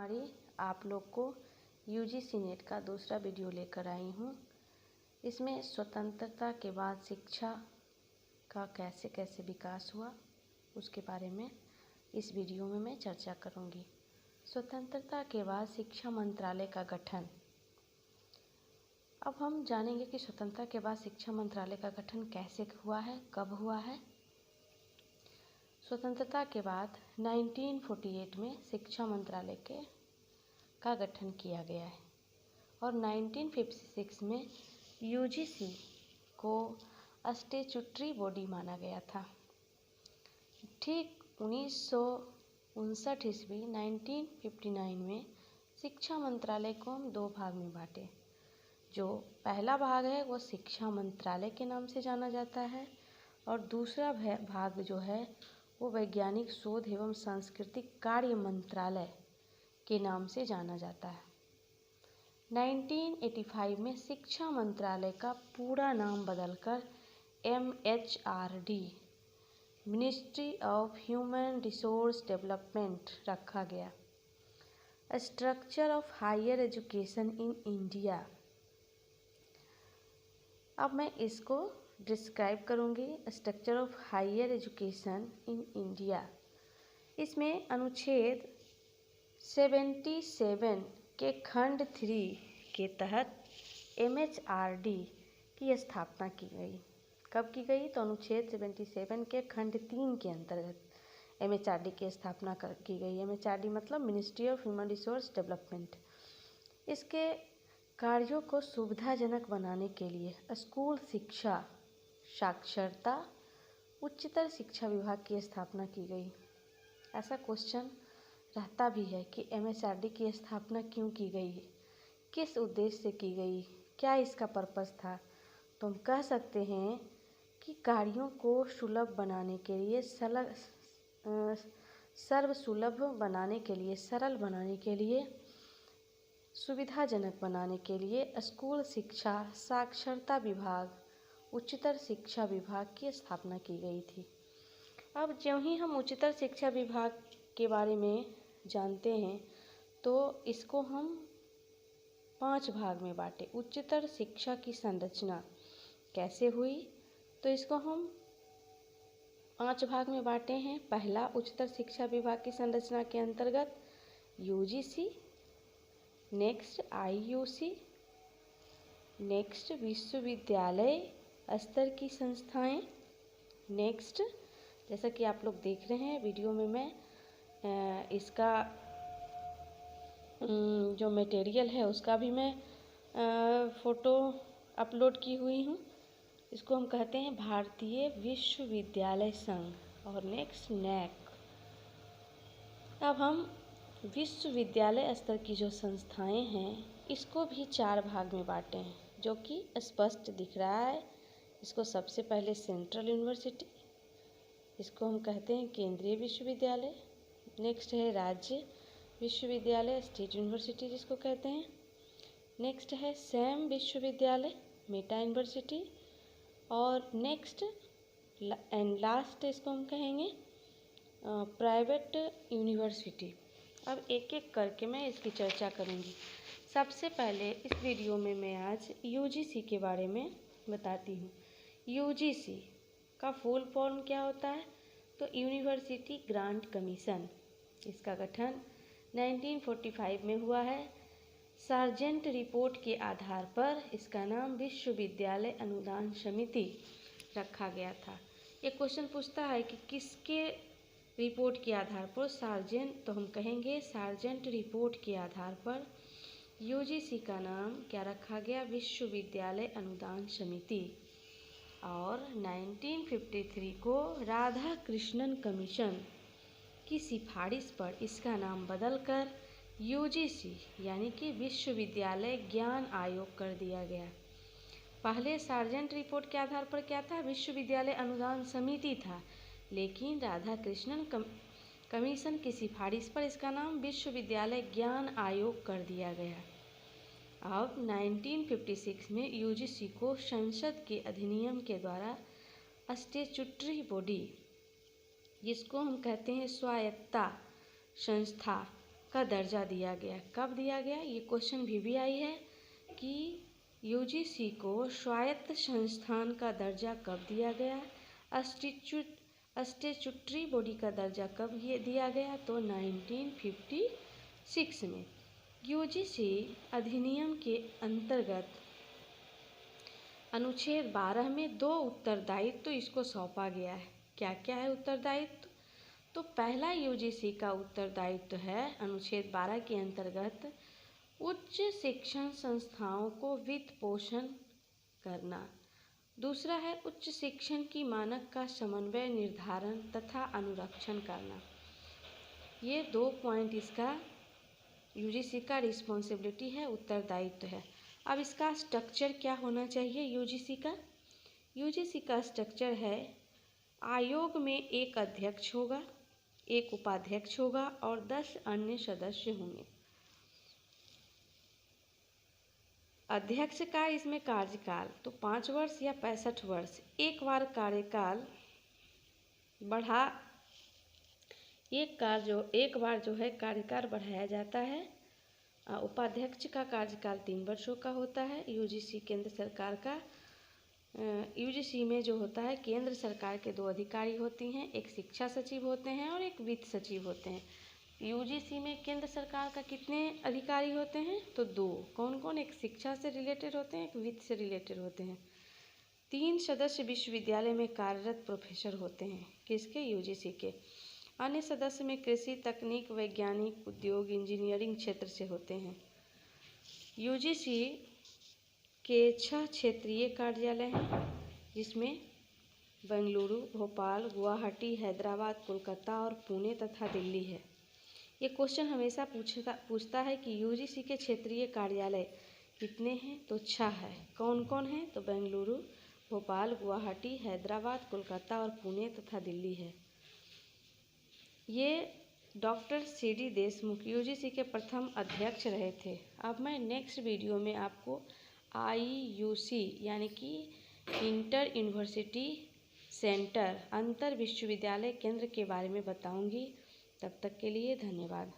हमारी आप लोग को यूजीसी नेट का दूसरा वीडियो लेकर आई हूँ। इसमें स्वतंत्रता के बाद शिक्षा का कैसे कैसे विकास हुआ उसके बारे में इस वीडियो में मैं चर्चा करूँगी। स्वतंत्रता के बाद शिक्षा मंत्रालय का गठन। अब हम जानेंगे कि स्वतंत्रता के बाद शिक्षा मंत्रालय का गठन कैसे हुआ है, कब हुआ है। स्वतंत्रता के बाद 1948 में शिक्षा मंत्रालय का गठन किया गया है और 1956 में यूजीसी को स्टैट्यूटरी बॉडी माना गया था। ठीक 1959 ईस्वी 1959 में शिक्षा मंत्रालय को हम दो भाग में बांटे। जो पहला भाग है वो शिक्षा मंत्रालय के नाम से जाना जाता है और दूसरा भाग जो है वो वैज्ञानिक शोध एवं सांस्कृतिक कार्य मंत्रालय के नाम से जाना जाता है। 1985 में शिक्षा मंत्रालय का पूरा नाम बदलकर MHRD ministry of human resource development रखा गया। Structure of higher education in India. अब मैं इसको डिस्क्राइब करूँगी। Structure of higher education in India, इसमें अनुच्छेद 77 के खंड 3 के तहत MHRD की स्थापना की गई। कब की गई? तो अनुच्छेद 77 के खंड 3 के अंतर्गत MHRD की स्थापना की गई। MHRD मतलब ministry of human resource development. इसके कार्यों को सुविधाजनक बनाने के लिए स्कूल शिक्षा, साक्षरता, उच्चतर शिक्षा विभाग की स्थापना की गई। ऐसा क्वेश्चन रहता भी है कि MHRD की स्थापना क्यों की गई, किस उद्देश्य से की गई, क्या इसका पर्पस था। तो हम कह सकते हैं कि कार्यों को सुलभ बनाने के लिए, सर्वसुलभ बनाने के लिए, सरल बनाने के लिए, सुविधाजनक बनाने के लिए स्कूल शिक्षा, साक्षरता विभाग, उच्चतर शिक्षा विभाग की स्थापना की गई थी। अब ज्यों ही हम उच्चतर शिक्षा विभाग के बारे में जानते हैं तो इसको हम 5 भाग में बांटे। उच्चतर शिक्षा की संरचना कैसे हुई, तो इसको हम 5 भाग में बांटे हैं। पहला, उच्चतर शिक्षा विभाग की संरचना के अंतर्गत यूजीसी, नेक्स्ट IUC, नेक्स्ट विश्वविद्यालय स्तर की संस्थाएं, नेक्स्ट जैसा कि आप लोग देख रहे हैं वीडियो में मैं इसका जो मटेरियल है उसका भी मैं फ़ोटो अपलोड की हुई हूँ। इसको हम कहते हैं भारतीय विश्वविद्यालय संघ और नेक्स्ट NAAC। अब हम विश्वविद्यालय स्तर की जो संस्थाएं हैं इसको भी 4 भाग में बांटे हैं, जो कि स्पष्ट दिख रहा है। इसको सबसे पहले सेंट्रल यूनिवर्सिटी, इसको हम कहते हैं केंद्रीय विश्वविद्यालय। नेक्स्ट है राज्य विश्वविद्यालय, स्टेट यूनिवर्सिटी जिसको कहते हैं। नेक्स्ट है सैम विश्वविद्यालय, मेटा यूनिवर्सिटी। और नेक्स्ट एंड लास्ट इसको हम कहेंगे प्राइवेट यूनिवर्सिटी। अब एक एक करके मैं इसकी चर्चा करूँगी। सबसे पहले इस वीडियो में मैं आज यूजीसी के बारे में बताती हूँ। यूजीसी का फुल फॉर्म क्या होता है? तो यूनिवर्सिटी ग्रांट कमीशन। इसका गठन 1945 में हुआ है। सार्जेंट रिपोर्ट के आधार पर इसका नाम विश्वविद्यालय अनुदान समिति रखा गया था। ये क्वेश्चन पूछता है कि किसके रिपोर्ट के आधार पर सार्जेंट, तो हम कहेंगे सार्जेंट रिपोर्ट के आधार पर यूजीसी का नाम क्या रखा गया? विश्वविद्यालय अनुदान समिति। और 1953 को राधा कृष्णन कमीशन की सिफारिश पर इसका नाम बदलकर यूजीसी यानी कि विश्वविद्यालय ज्ञान आयोग कर दिया गया। पहले सार्जेंट रिपोर्ट के आधार पर क्या था? विश्वविद्यालय अनुदान समिति था, लेकिन राधा कृष्णन कमीशन की सिफारिश पर इसका नाम विश्वविद्यालय ज्ञान आयोग कर दिया गया। अब 1956 में यूजीसी को संसद के अधिनियम के द्वारा स्टैट्यूटरी बॉडी, जिसको हम कहते हैं स्वायत्ता संस्था का दर्जा दिया गया। कब दिया गया? ये क्वेश्चन भी आई है कि यूजीसी को स्वायत्त संस्थान का दर्जा कब दिया गया, स्टैट्यूटरी बॉडी का दर्जा कब दिया गया? तो 1956 में। यूजीसी अधिनियम के अंतर्गत अनुच्छेद 12 में 2 उत्तरदायित्व इसको सौंपा गया है। क्या क्या है उत्तरदायित्व? तो पहला यूजीसी का उत्तरदायित्व है अनुच्छेद 12 के अंतर्गत उच्च शिक्षण संस्थाओं को वित्त पोषण करना। दूसरा है उच्च शिक्षण की मानक का समन्वय, निर्धारण तथा अनुरक्षण करना। ये 2 पॉइंट इसका यूजीसी का रिस्पॉन्सिबिलिटी है, उत्तरदायित्व है। अब इसका स्ट्रक्चर क्या होना चाहिए यूजीसी का? यूजीसी का स्ट्रक्चर है आयोग में एक अध्यक्ष होगा, एक उपाध्यक्ष होगा और 10 अन्य सदस्य होंगे। अध्यक्ष का इसमें कार्यकाल तो 5 वर्ष या 65 वर्ष, एक बार कार्यकाल बढ़ा, एक बार जो है कार्यकाल बढ़ाया जाता है। उपाध्यक्ष का कार्यकाल 3 वर्षों का होता है। यूजीसी केंद्र सरकार का यूजीसी में जो होता है केंद्र सरकार के 2 अधिकारी होती हैं, एक शिक्षा सचिव होते हैं और एक वित्त सचिव होते हैं। यूजीसी में केंद्र सरकार का कितने अधिकारी होते हैं? तो 2। कौन कौन? एक शिक्षा से रिलेटेड होते हैं, एक वित्त से रिलेटेड होते हैं। 3 सदस्य विश्वविद्यालय में कार्यरत प्रोफेसर होते हैं, किसके? यूजीसी के। अन्य सदस्य में कृषि, तकनीक, वैज्ञानिक, उद्योग, इंजीनियरिंग क्षेत्र से होते हैं। यूजीसी के 6 क्षेत्रीय कार्यालय हैं, जिसमें बेंगलुरु, भोपाल, गुवाहाटी, हैदराबाद, कोलकाता और पुणे तथा दिल्ली है। ये क्वेश्चन हमेशा पूछता है कि यूजीसी के क्षेत्रीय कार्यालय कितने हैं? तो 6 है। कौन कौन है? तो बेंगलुरु, भोपाल, गुवाहाटी, हैदराबाद, कोलकाता और पुणे तथा दिल्ली है। ये डॉक्टर CD देशमुख यूजीसी के प्रथम अध्यक्ष रहे थे। अब मैं नेक्स्ट वीडियो में आपको IUC यानी कि इंटर यूनिवर्सिटी सेंटर, अंतर विश्वविद्यालय केंद्र के बारे में बताऊंगी। तब तक के लिए धन्यवाद।